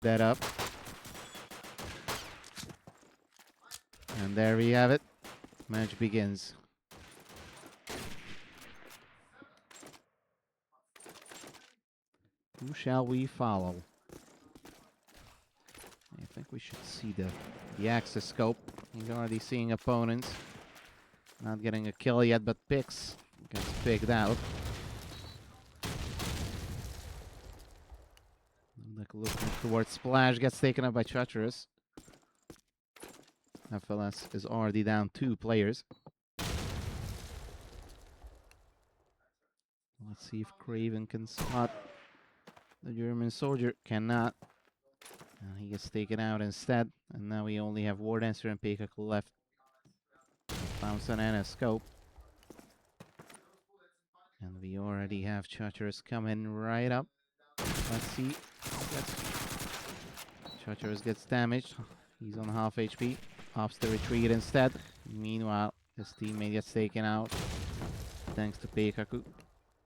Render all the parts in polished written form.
that up. And there we have it. Match begins. Who shall we follow? I think we should see the access scope. He's already seeing opponents. Not getting a kill yet, but Pix gets picked out. Looking towards Splash, gets taken up by Treacherous. FLS is already down 2 players. Let's see if Craven can spot the German soldier. Cannot. And he gets taken out instead. And now we only have War Dancer and Peacock left. Bounce on a scope. And we already have Treacherous coming right up. Let's see. Treacherous gets damaged. He's on half HP. Opts to retreat instead. Meanwhile, his teammate gets taken out. Thanks to Peikaku,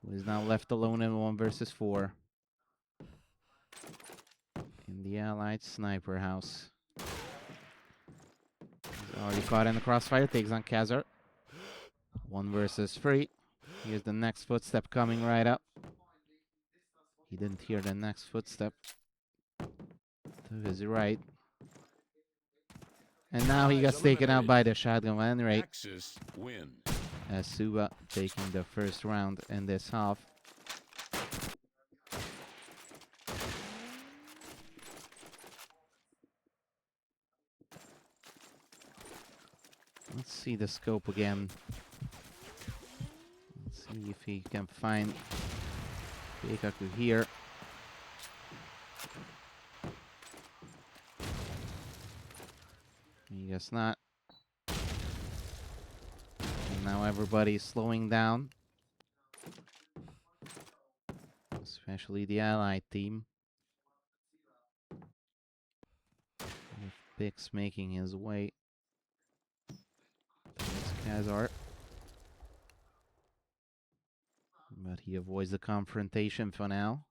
who is now left alone in 1 versus 4. In the allied sniper house. He's already caught in the crossfire. Takes on Khazar. 1 versus 3. Here's the next footstep coming right up. He didn't hear the next footstep. To his right. And now he gets taken out by the shotgun Enray. eSuba taking the first round in this half. Let's see the scope again. Let's see if he can find Peikaku here. I guess not. And now everybody's slowing down. Especially the allied team. With Pix making his way. There's Khazar. But he avoids the confrontation for now.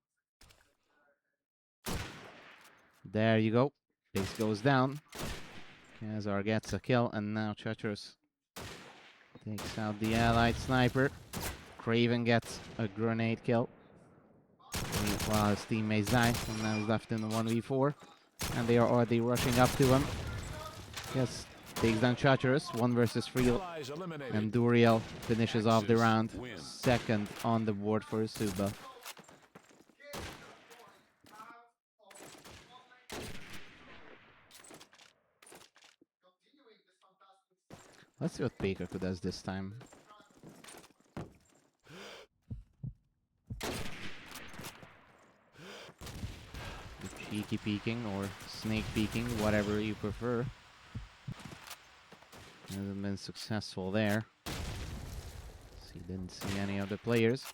There you go. Pix goes down. Khazar gets a kill, and now Treacherous takes out the allied sniper. Craven gets a grenade kill. While his teammates die, and now he's left in the 1v4. And they are already rushing up to him. Yes, takes down Treacherous, 1 versus 3. And Duriel finishes off the round. Second on the board for eSuba. Let's see what Peikaku does this time. Cheeky peeking or snake peeking, whatever you prefer. Hasn't been successful there. He didn't see any of the players.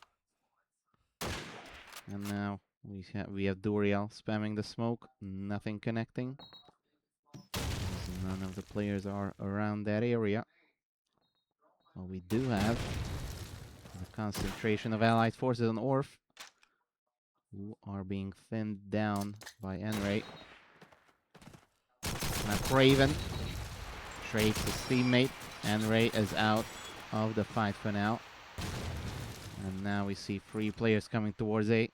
And now we have Duriel spamming the smoke, nothing connecting. None of the players are around that area. Well, we do have the concentration of allied forces on Orf, who are being thinned down by Enray. Now Craven trades his teammate. Enray is out of the fight for now. And now we see 3 players coming towards A.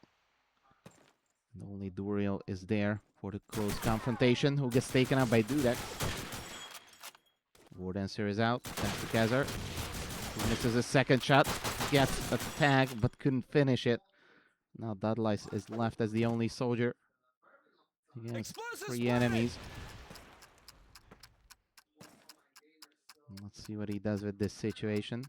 And only Duriel is there for the close confrontation, who gets taken out by Dudek. War Dancer is out, thanks to Khazar. He misses a second shot, gets a tag, but couldn't finish it. Now Dudlice is left as the only soldier against 3 enemies. Let's see what he does with this situation.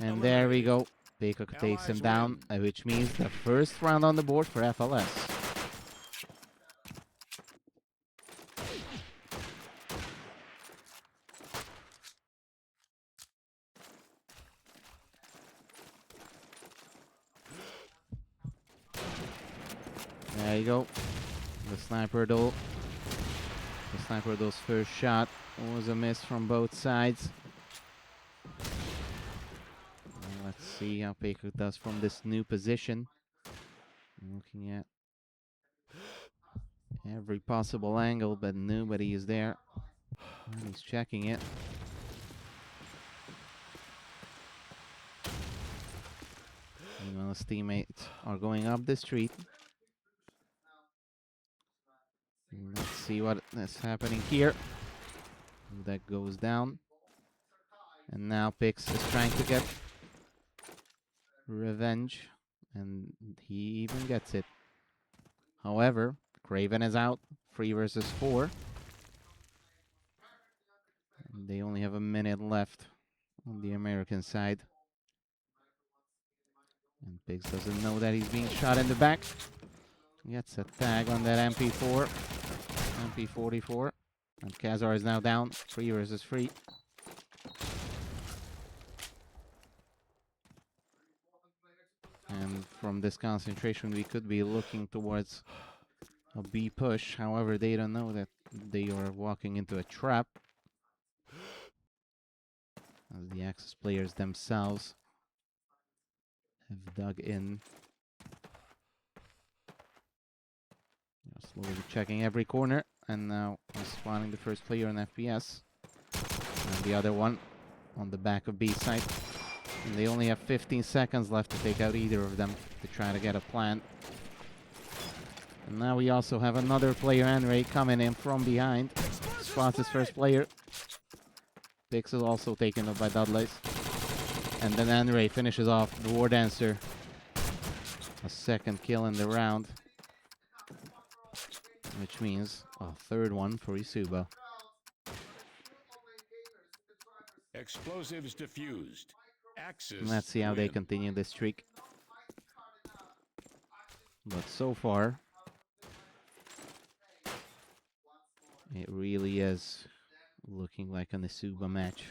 And there we go. Peacock takes him down, which means the first round on the board for FLS. There you go. The sniper duel. The sniper duel's first shot was a miss from both sides. Let's see how Peacock does from this new position. Looking at Every possible angle, but nobody is there. And he's checking it. Meanwhile, his teammates are going up the street. Let's see what is happening here. That goes down. And now Pix is trying to get revenge. And he even gets it. However, Craven is out. 3 versus 4. And they only have a minute left on the American side. And Pix doesn't know that he's being shot in the back. Gets a tag on that MP4. MP44. And Kazar is now down. 3 versus 3. And from this concentration, we could be looking towards a B push. However, they don't know that they are walking into a trap, as the Axis players themselves have dug in. They're slowly checking every corner, and now spawning the first player on FPS, and the other one on the back of B site. And they only have 15 seconds left to take out either of them to try to get a plant. And now we also have another player, Enray, coming in from behind. Spots his first player. Pix is also taken up by Dudleys. And then Enray finishes off the War Dancer. A second kill in the round. Which means a third one for eSuba. Explosives diffused. Axis And let's see how they continue this streak. But so far, it really is looking like an eSuba match.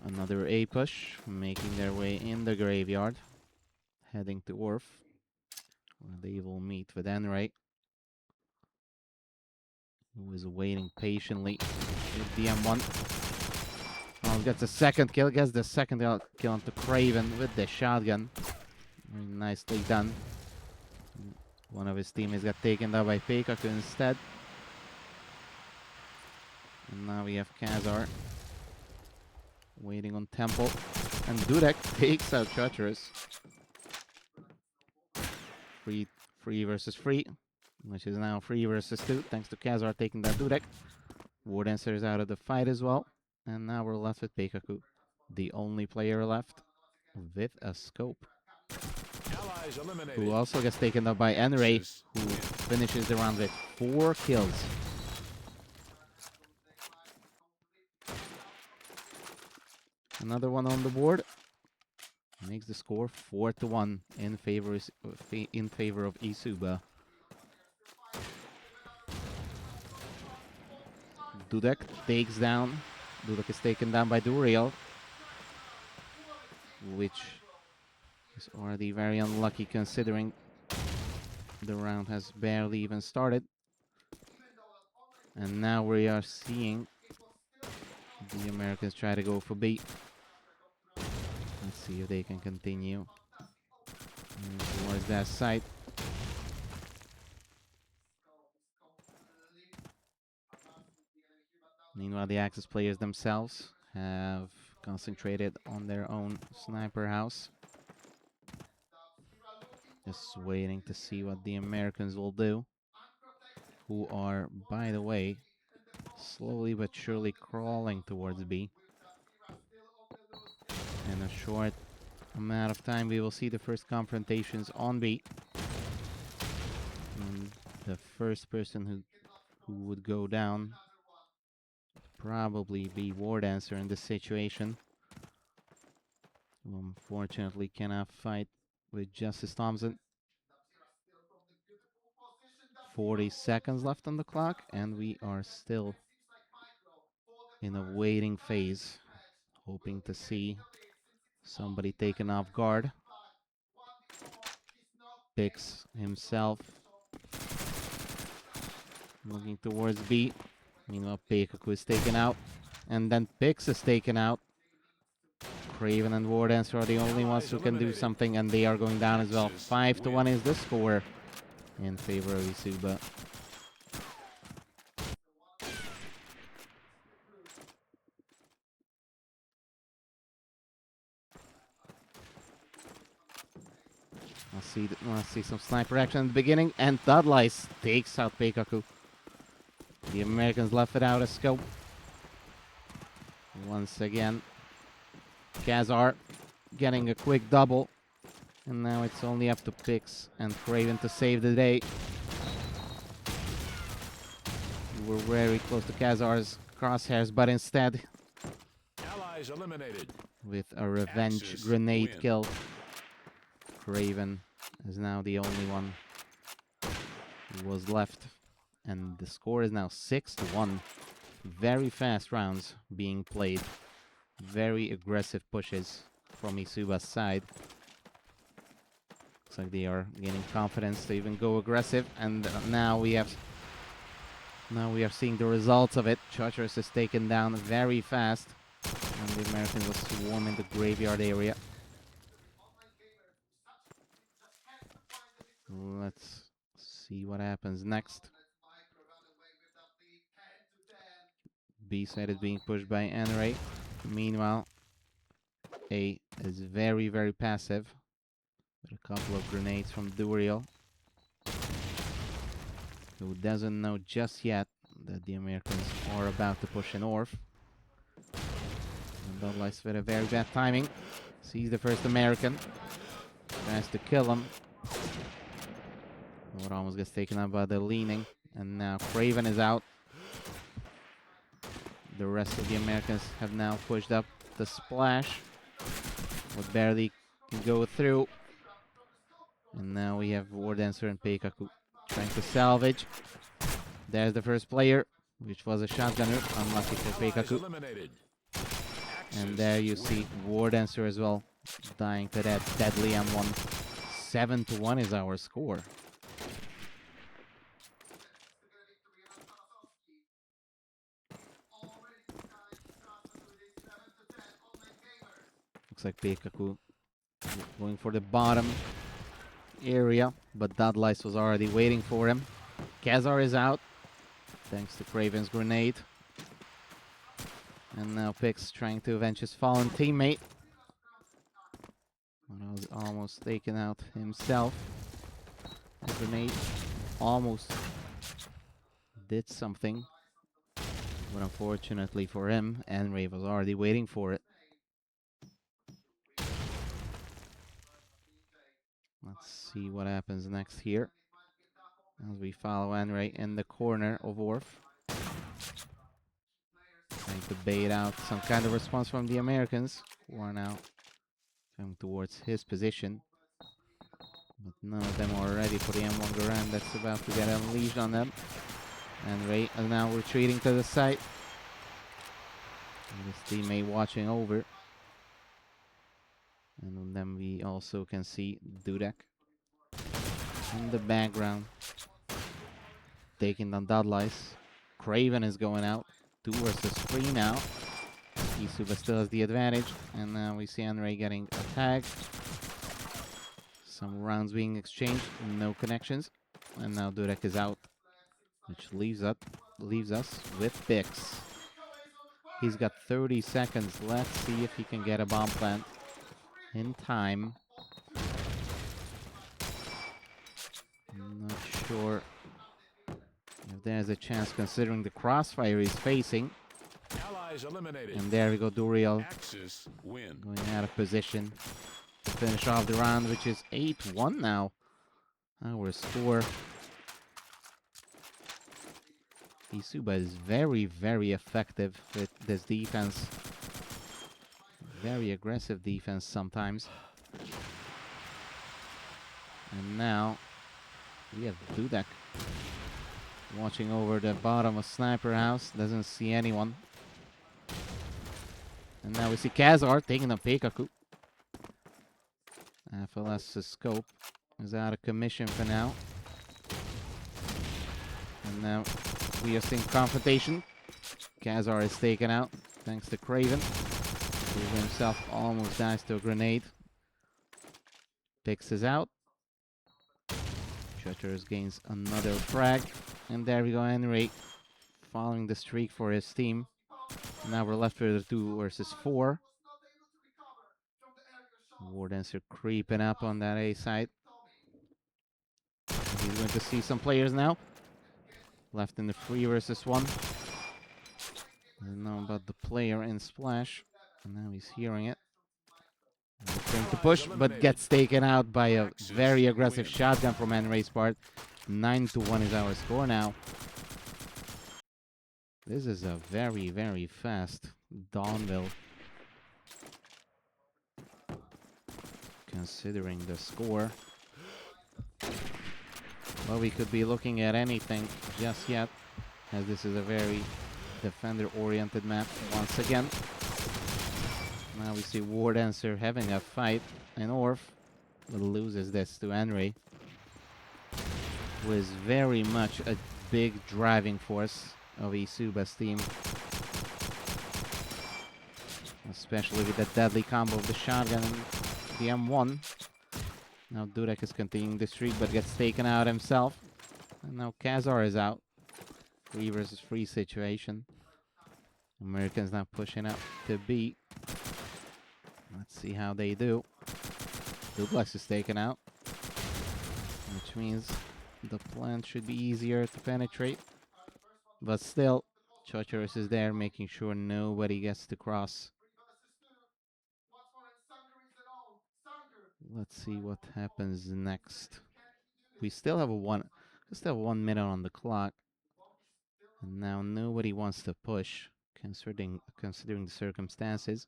Another A push, making their way in the graveyard, heading to Orf, where they will meet with Enray, who is waiting patiently with the M1. Oh, gets a second kill, gets the second kill onto Craven with the shotgun. Very nicely done. One of his teammates got taken down by Peikaku instead. And now we have Kazar waiting on Temple. And Dudek takes out Treacherous. 3 versus 3, which is now 3 versus 2, thanks to Kazar taking that Dudek. War Dancer is out of the fight as well. And now we're left with Peikaku, the only player left with a scope. Who also gets taken up by Enray, who finishes the round with 4 kills. Another one on the board. Makes the score 4-1 in favor of eSuba. Dudek takes down. Dudek is taken down by Duriel, which is already very unlucky considering the round has barely even started. And now we are seeing the Americans try to go for B. Let's see if they can continue towards that site. Meanwhile, the Axis players themselves have concentrated on their own sniper house. Just waiting to see what the Americans will do. Who are, by the way, slowly but surely crawling towards B. In a short amount of time, we will see the first confrontations on B. And the first person who would go down probably be War Dancer in this situation, who unfortunately cannot fight with Justice Thompson. 40 seconds left on the clock, and we are still in a waiting phase, hoping to see somebody taken off guard. Pix himself looking towards B. Meanwhile, Peikaku is taken out, and then Pix is taken out. Craven and War Dancer are the only ones who can do something, and they are going down as well. 5-1 is the score in favor of eSuba. Let's see some sniper action in the beginning, and Dudlice takes out Peikaku. The Americans left without a scope. Once again, Kazar getting a quick double. And now it's only up to Pix and Craven to save the day. We're very close to Kazar's crosshairs, but instead, Allies eliminated. with a revenge Axis grenade win. kill, Craven is now the only one who was left. And the score is now 6-1. Very fast rounds being played. Very aggressive pushes from eSuba's side. Looks like they are gaining confidence to even go aggressive, and now we are seeing the results of it. Charters is taken down very fast, and the Americans will swarm in the graveyard area. Let's see what happens next. B side is being pushed by N-Ray. Meanwhile, A is very, very passive. With a couple of grenades from Duriel, who doesn't know just yet that the Americans are about to push an Orf. And Dudlice with a very bad timing. Sees the first American. Tries to kill him. But almost gets taken out by the leaning. And now Craven is out. The rest of the Americans have now pushed up the splash. But barely can go through. And now we have War Dancer and Peikaku trying to salvage. There's the first player, which was a shotgunner. Unlucky for Peikaku. And there you see War Dancer as well, dying to that deadly M1. 7-1 is our score. Looks like Peikaku going for the bottom area, but Dudlice was already waiting for him. Kazar is out, thanks to Craven's grenade. And now Pix trying to avenge his fallen teammate. But was almost taken out himself. The grenade almost did something, but unfortunately for him, N-Ray was already waiting for it. Let's see what happens next here as we follow N-Ray in the corner of Orf. Trying to bait out some kind of response from the Americans, who are now coming towards his position. But none of them are ready for the M1 Garand that's about to get unleashed on them. N-Ray is now retreating to the side. With his teammate watching over. And then we also can see Dudek in the background, taking down Dudlice. Craven is going out. 2 versus 3 now. eSuba still has the advantage. And now we see N-Ray getting a tag. Some rounds being exchanged. No connections. And now Dudek is out, which leaves us with Pix. He's got 30 seconds. Let's see if he can get a bomb plant in time. I'm not sure if there's a chance considering the crossfire he's facing. Allies eliminated. And there we go, Duriel Axis win. going out of position to finish off the round, which is 8-1 now. Our score. eSuba is very, very effective with this defense. Very aggressive defense sometimes. And now we have Dudek watching over the bottom of Sniper House. Doesn't see anyone. And now we see Kazar taking on Peikaku. FLS's scope is out of commission for now. And now we are seeing confrontation. Kazar is taken out thanks to Craven. Craven himself almost dies to a grenade. Picks us out. Treacherous gains another frag. And there we go, Henry following the streak for his team. Now we're left with a 2 versus 4. Wardenser creeping up on that A side. He's going to see some players now. Left in the 3 versus 1. Doesn't know about the player in Splash. And now he's hearing it. He's trying to push, but gets taken out by a very aggressive shotgun from Henry's part. 9-1 is our score now. This is a very, very fast Dawnville. Considering the score. Well, we could be looking at anything just yet, as this is a very defender-oriented map once again. Now we see Wardenser having a fight, and Orf loses this to Henry, who is very much a big driving force of eSuba's team. Especially with that deadly combo of the shotgun and the M1. Now Durek is continuing the streak, but gets taken out himself. And now Kazar is out. 3 versus 3 situation. Americans now pushing up to B. Let's see how they do. Duplex is taken out, which means the plant should be easier to penetrate. But still, Chochoros is there, making sure nobody gets to cross. Let's see what happens next. We still have 1 minute on the clock. And now nobody wants to push, considering the circumstances.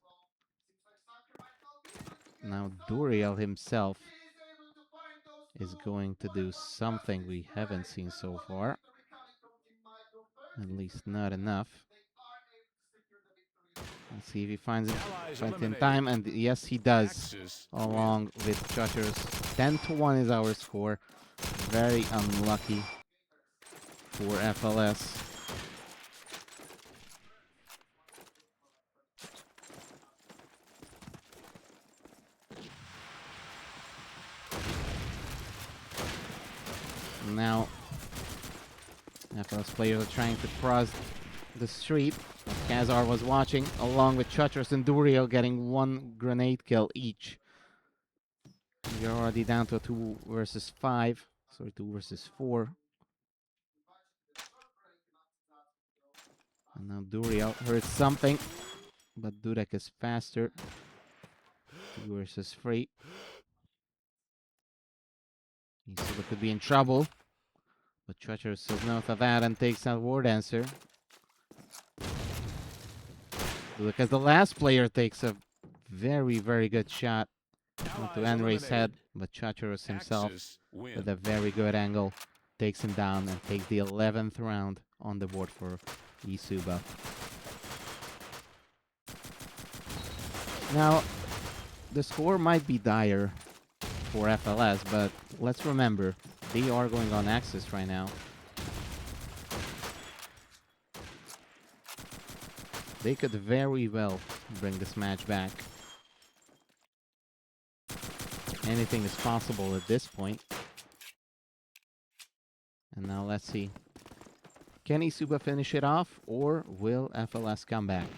Now Duriel himself is going to do something we haven't seen so far. At least not enough. Let's see if he finds it in time, and yes, he does. Along with Chutters. 10-1 is our score. Very unlucky for FLS. Now, FLS players are trying to cross the street. Kazar was watching, along with Chutters and Duriel getting 1 grenade kill each. We're already down to a 2 versus 5. Sorry, 2 versus 4. And now Duriel heard something, but Dudek is faster. 2 versus 3. eSuba could be in trouble, but Treacher says no to that and takes out Wardancer. Because the last player takes a very, very good shot onto Henry's head, but Treacherous himself, with a very good angle, takes him down and takes the 11th round on the board for eSuba. Now, the score might be dire for FLS, but let's remember, they are going on Axis right now. They could very well bring this match back. Anything is possible at this point. And now let's see. Can eSuba finish it off, or will FLS come back?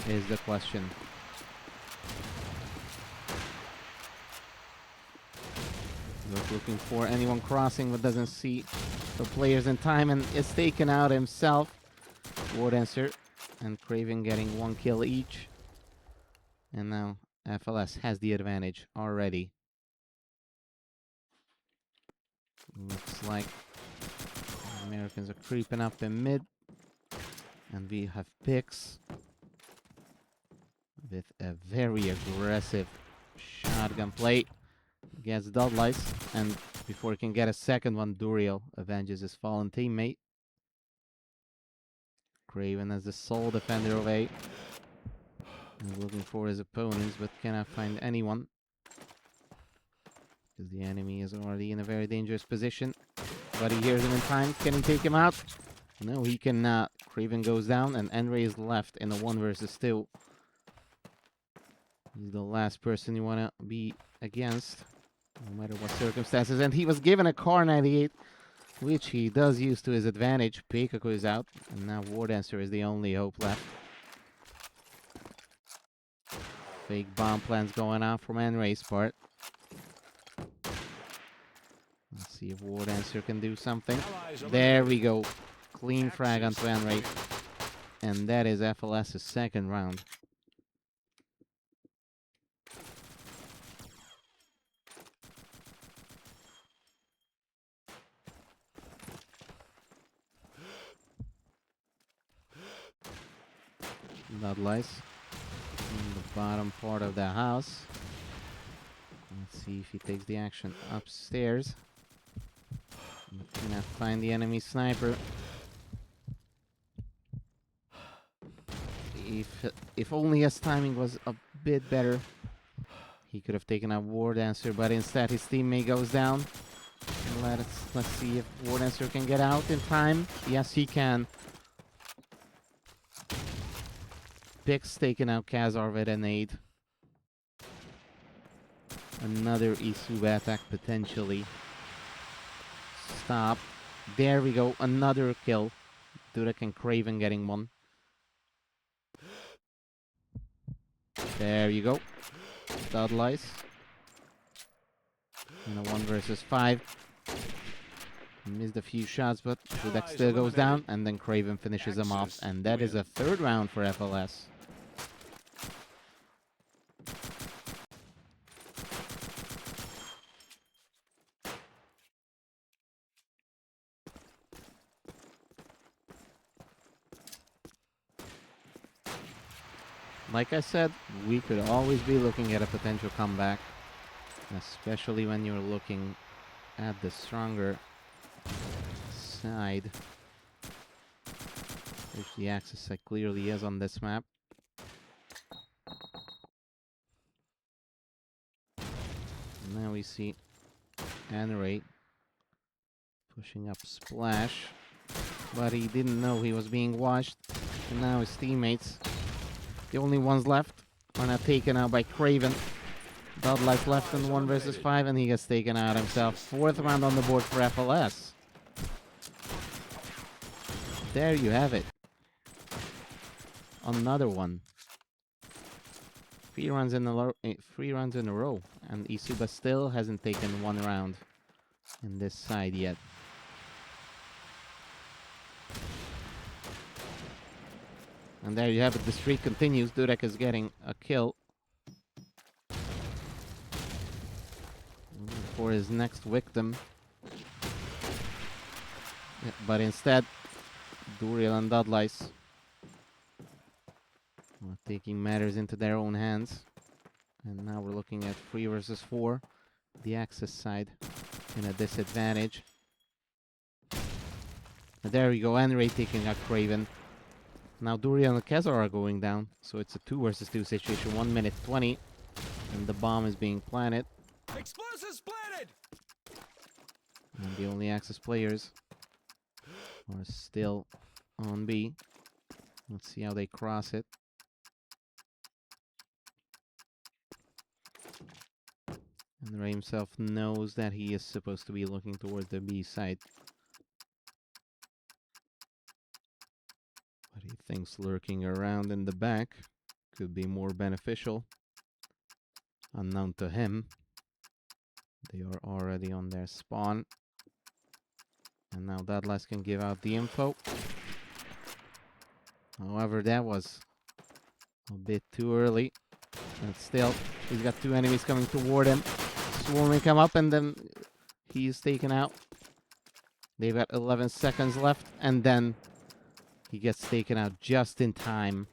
Is the question. Looking for anyone crossing, but doesn't see the players in time, and is taken out himself. Wardancer and Craven getting 1 kill each. And now FLS has the advantage already. Looks like the Americans are creeping up in mid. And we have Pix with a very aggressive shotgun play against Dudlice. And before he can get a second one, Duriel avenges his fallen teammate. Craven as the sole defender of A. He's looking for his opponents, but cannot find anyone. Because the enemy is already in a very dangerous position. But he hears him in time. Can he take him out? No, he cannot. Craven goes down, and Enray is left in a 1 versus 2. He's the last person you want to be against, no matter what circumstances. And he was given a car 98, which he does use to his advantage. Peikoku is out, and now War Dancer is the only hope left. Fake bomb plans going out from Enray's part. Let's see if War Dancer can do something. There we go. Clean frag onto Enray. And that is FLS's second round. Bloodlice in the bottom part of the house. Let's see if he takes the action upstairs. Cannot find the enemy sniper. If only his timing was a bit better, he could have taken out War Dancer, but instead his teammate goes down. Let's see if War Dancer can get out in time. Yes, he can. Pix taking out Kazar with a nade. Another eSuba attack potentially. Stop. There we go. Another kill. Durek and Craven getting one. There you go. Bloodlice. In a 1 versus 5. Missed a few shots, but Durek still goes down, and then Craven finishes him off, and that is a third round for FLS. Like I said, we could always be looking at a potential comeback, especially when you're looking at the stronger side, which the Axis side clearly is on this map. And now we see Enray pushing up Splash, but he didn't know he was being watched, and now his teammates, the only ones left, are now taken out by Craven. Bloodlice left in 1 versus 5, and he gets taken out himself. Fourth round on the board for FLS. There you have it. Another one. 3 rounds in a row, and eSuba still hasn't taken 1 round in this side yet. And there you have it, the streak continues. Durek is getting a kill for his next victim. Yeah, but instead, Duriel and Bloodlice are taking matters into their own hands. And now we're looking at 3 versus 4. The Axis side in a disadvantage. And there we go, Enray taking out Craven. Now Duriel and Kazar are going down, so it's a 2 versus 2 situation, 1 minute 20, and the bomb is being planted. Explosives planted! And the only Axis players are still on B. Let's see how they cross it. And Ray himself knows that he is supposed to be looking towards the B side. But he thinks lurking around in the back could be more beneficial. Unknown to him, they are already on their spawn. And now Bloodlice can give out the info. However, that was a bit too early. But still, he's got 2 enemies coming toward him. Swarming come up, and then he's taken out. They've got 11 seconds left, and then he gets taken out just in time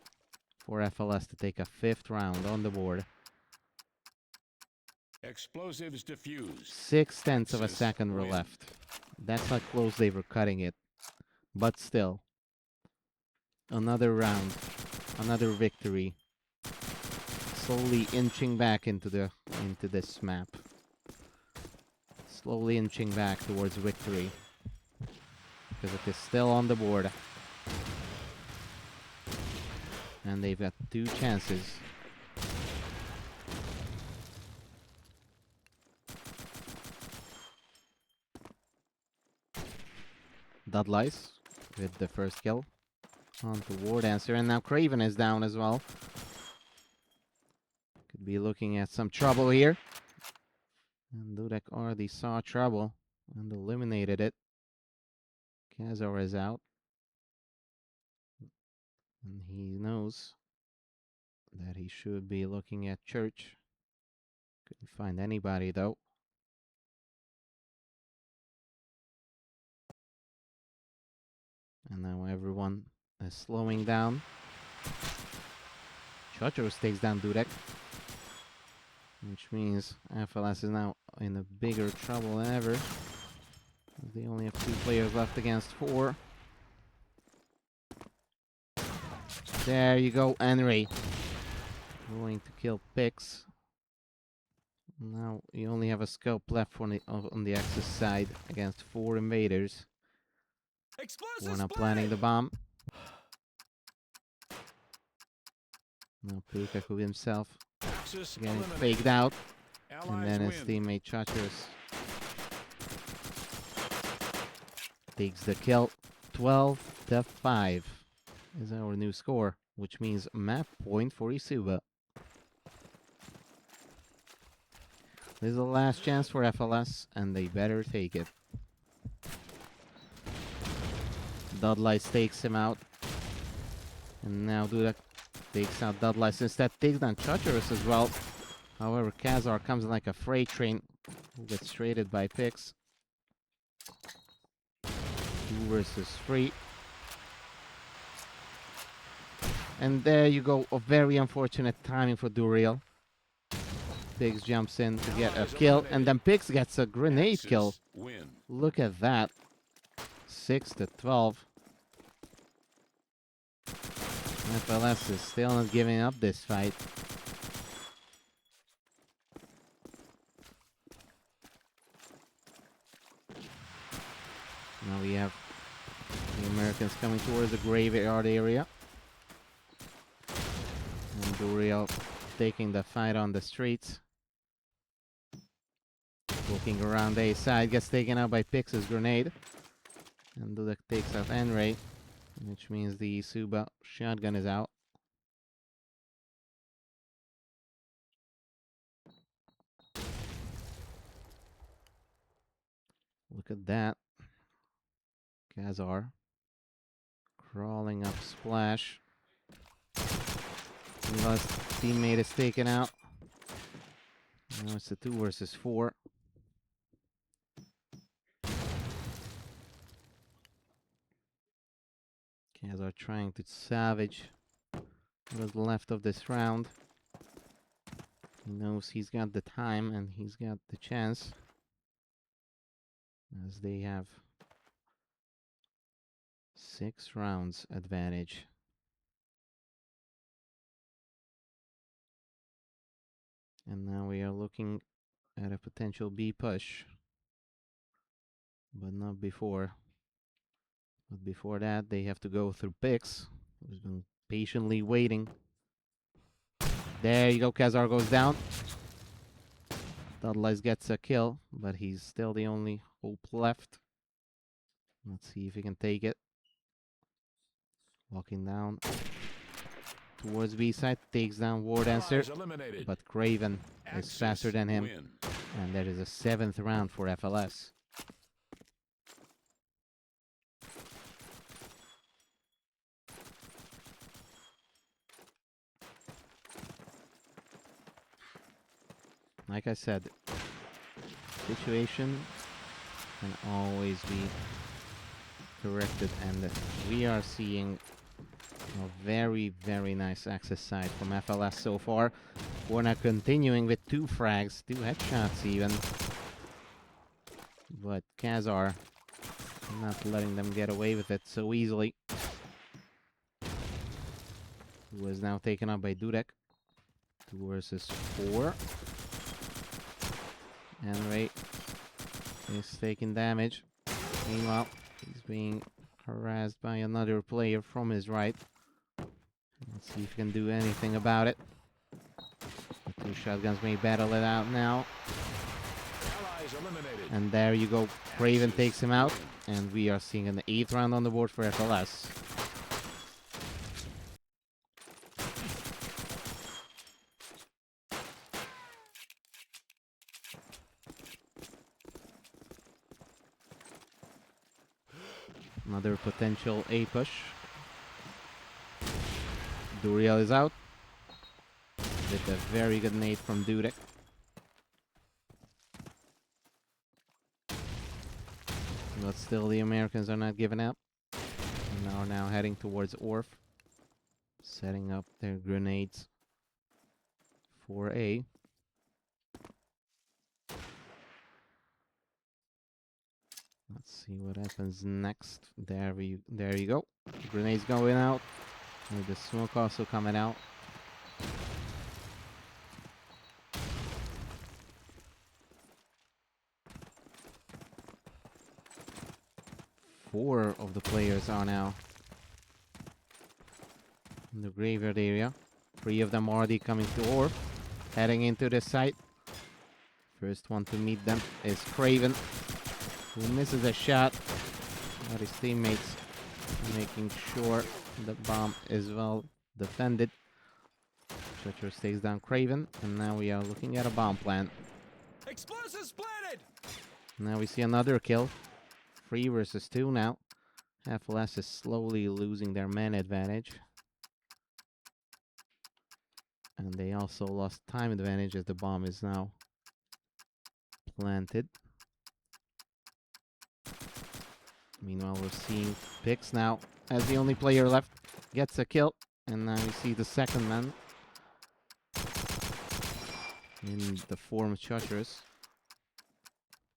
for FLS to take a 5th round on the board. Explosives diffused. 0.6 of a second were left. That's how close they were cutting it. But still, another round, another victory. Slowly inching back into this map. Slowly inching back towards victory. Because it is still on the board. And they've got 2 chances Dudleys with the first kill on the War Dancer, and now Craven is down as well. Could be looking at some trouble here. And Dudek already saw trouble and eliminated it. Kazar is out. And he knows that he should be looking at Church. Couldn't find anybody though. And now everyone is slowing down. Chochoros takes down Dudek, which means FLS is now in a bigger trouble than ever. They only have 2 players left against 4. There you go, Henry. Going to kill Pix. Now you only have a scope left on the Axis side against 4 invaders. We're now planting the bomb. Now Pukaku himself getting faked out. And then his teammate Chochoros takes the kill. 12-5 is our new score, which means map point for eSuba. This is the last chance for FLS, and they better take it. Dudleys takes him out. And now Dudek takes out Dudleys instead, takes down Chochoros as well. However, Kazar comes in like a freight train, who gets traded by Pix. 2 versus 3. And there you go, a very unfortunate timing for Duriel. Pix jumps in to get a kill, and then Pix gets a grenade kill. Look at that. 6-12. FLS is still not giving up this fight. Now we have the Americans coming towards the graveyard area. And Duriel taking the fight on the streets. Looking around A side, gets taken out by Pix's grenade. And Dudek takes out Enray, which means the eSuba shotgun is out. Look at that. Kazar crawling up Splash. His teammate is taken out. Now it's a 2 versus 4. Kazar trying to salvage what is left of this round. He knows he's got the time and he's got the chance, as they have 6 rounds advantage. And now we are looking at a potential B push, but not before. But before that, they have to go through Pix, who's been patiently waiting. There you go, Kazar goes down. Dudleys gets a kill, but he's still the only hope left. Let's see if he can take it. Walking down towards B side, takes down War Dancer, but Craven is faster than him. And there is a 7th round for FLS. Like I said, situation can always be corrected, and we are seeing a very, very nice access side from FLS so far. We're now continuing with 2 frags, 2 headshots even. But Kazar not letting them get away with it so easily. Who is now taken up by Dudek. 2 versus 4. And Ray is taking damage. Meanwhile, he's being harassed by another player from his right. Let's see if he can do anything about it. The 2 shotguns may battle it out now. is eliminated. And there you go. Craven takes him out. And we are seeing an 8th round on the board for FLS. Another potential A push. Duriel is out. With a very good nade from Dudek. But still the Americans are not giving up. And are now heading towards Orf. Setting up their grenades for A. Let's see what happens next. There you go. Grenades going out. And the smoke also coming out. Four of the players are now in the graveyard area. 3 of them already coming to Orf. Heading into the site. First one to meet them is Craven, who misses a shot. But his teammates making sure the bomb is well defended. Treacherous takes down Craven, and now we are looking at a bomb plant. Explosives planted! Now we see another kill. 3 versus 2 now. FLS is slowly losing their man advantage. And they also lost time advantage as the bomb is now planted. Meanwhile, we're seeing Pix now as the only player left gets a kill. And now we see the second man in the form of Treacherous,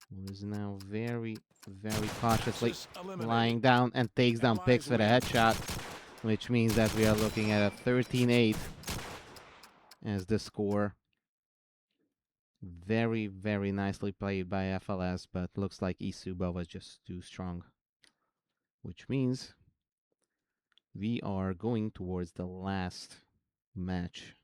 who is now very, very cautiously lying down and takes down Pix with a headshot, which means that we are looking at a 13-8 as the score. Very, very nicely played by FLS, but looks like eSuba was just too strong. Which means we are going towards the last match